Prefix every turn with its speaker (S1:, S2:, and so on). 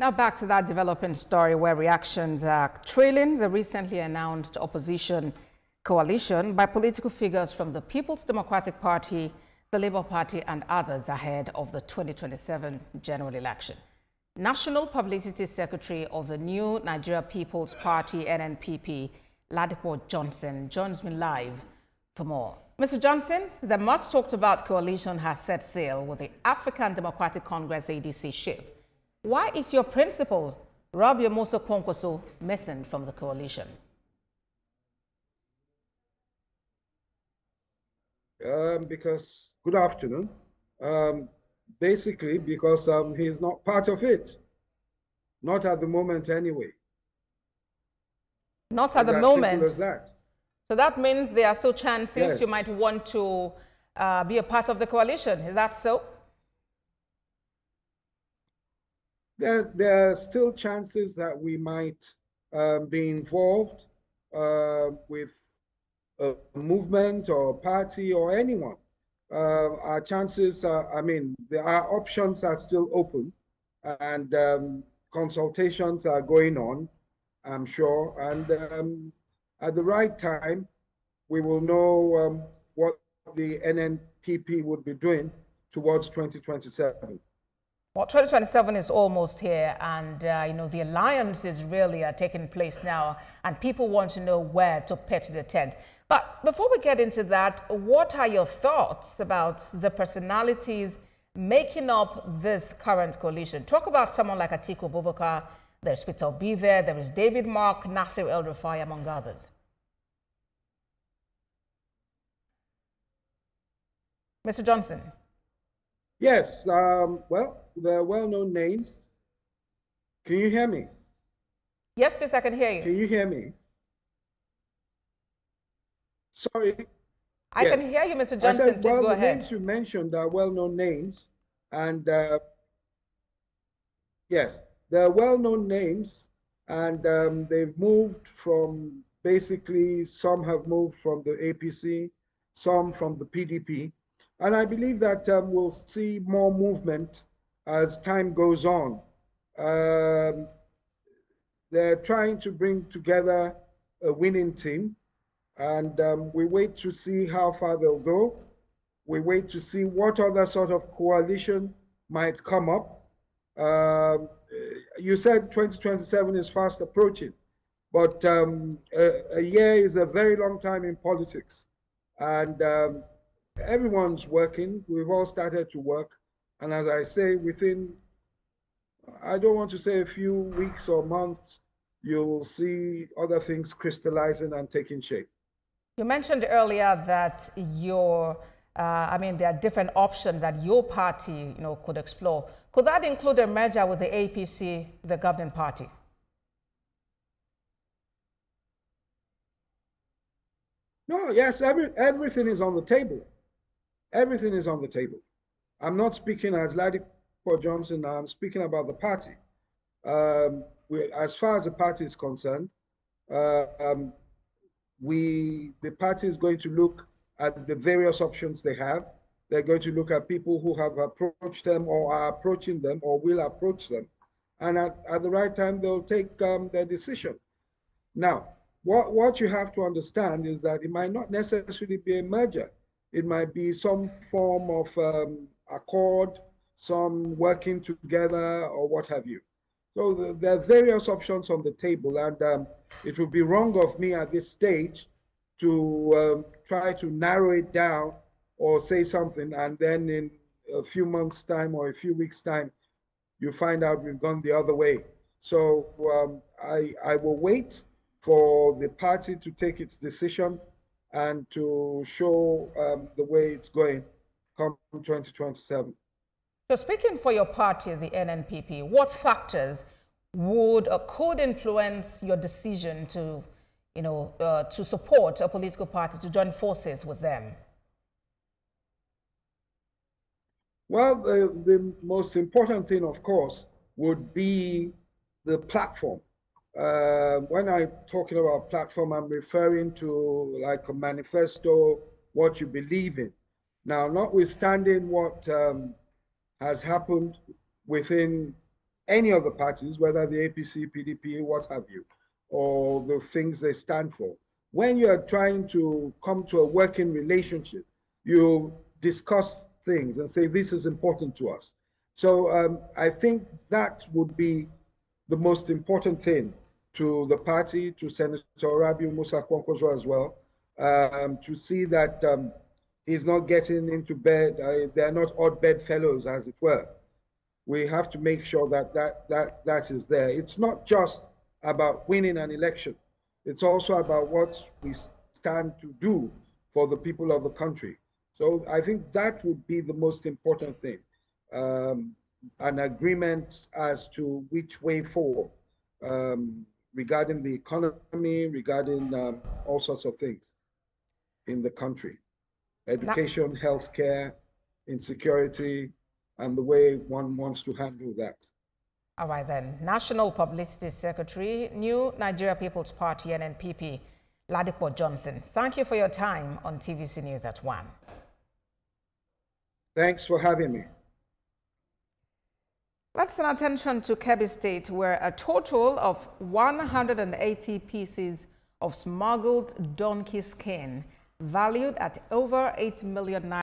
S1: Now back to that developing story where reactions are trailing the recently announced opposition coalition by political figures from the People's Democratic Party, the Labour Party and others ahead of the 2027 general election. National Publicity Secretary of the new Nigeria People's Party, NNPP, Ladipo Johnson, joins me live for more. Mr. Johnson, the much talked about coalition has set sail with the African Democratic Congress ADC ship. Why is your principal, Rabia Musa Kwankwaso, missing from the coalition?
S2: Because, good afternoon, basically because he's not part of it. Not at the moment anyway.
S1: Not at the moment?
S2: As simple as that.
S1: So that means there are still chances
S2: yes.
S1: You might want to be a part of the coalition. Is that so?
S2: There are still chances that we might be involved with a movement or party or anyone. Our chances are, our options are still open, and consultations are going on, I'm sure. And at the right time, we will know what the NNPP would be doing towards 2027.
S1: Well, 2027 is almost here, and the alliances really are taking place now, and people want to know where to pitch the tent. But before we get into that, what are your thoughts about the personalities making up this current coalition? Talk about someone like Atiku Abubakar, there's Peter Obi there is David Mark, Nasir El-Rufai, among others. Mr. Johnson.
S2: Yes, well, they're well-known names. Can you hear me?
S1: Yes, please, I can hear you.
S2: Can you hear me? Sorry.
S1: I can hear you, Mr. Johnson.
S2: I said,
S1: please go ahead.
S2: The names you mentioned are well-known names, and yes, they're well-known names, and they've moved from, basically, some have moved from the APC, some from the PDP. And I believe that we'll see more movement as time goes on. They're trying to bring together a winning team, and we wait to see how far they'll go. We wait to see what other sort of coalition might come up. You said 2027 is fast approaching, but a year is a very long time in politics. And everyone's working. We've all started to work. And as I say, within, I don't want to say a few weeks or months, you will see other things crystallizing and taking shape.
S1: You mentioned earlier that there are different options that your party, could explore. Could that include a merger with the APC, the governing party?
S2: No, yes, everything is on the table. Everything is on the table. I'm not speaking as Ladipo Johnson, I'm speaking about the party. As far as the party is concerned, the party is going to look at the various options they have. They're going to look at people who have approached them or are approaching them or will approach them. And at the right time, they'll take their decision. Now, what you have to understand is that it might not necessarily be a merger. It might be some form of accord, some working together or what have you. So there are various options on the table, and it would be wrong of me at this stage to try to narrow it down or say something, and then in a few months' time or a few weeks' time, you find out we've gone the other way. So I will wait for the party to take its decision and to show the way it's going come 2027.
S1: So speaking for your party, the NNPP, what factors would or could influence your decision to, to support a political party, to join forces with them?
S2: Well, the most important thing, of course, would be the platform. When I'm talking about platform, I'm referring to like a manifesto, what you believe in. Now, notwithstanding what has happened within any of the parties, whether the APC, PDP, what have you, or the things they stand for. When you are trying to come to a working relationship, you discuss things and say, this is important to us. So I think that would be the most important thing to the party, to Senator Rabiu Musa Kwankwaso as well, to see that he's not getting into bed. They're not odd bedfellows, as it were. We have to make sure that that is there. It's not just about winning an election. It's also about what we stand to do for the people of the country. So I think that would be the most important thing. An agreement as to which way forward regarding the economy, regarding all sorts of things in the country. Education, healthcare, insecurity, and the way one wants to handle that.
S1: All right then. National Publicity Secretary, New Nigeria People's Party, NNPP, Ladipo Johnson, thank you for your time on TVC News at 1.
S2: Thanks for having me.
S1: Let's turn attention to Kebbi State, where a total of 180 pieces of smuggled donkey skin valued at over 8 million naira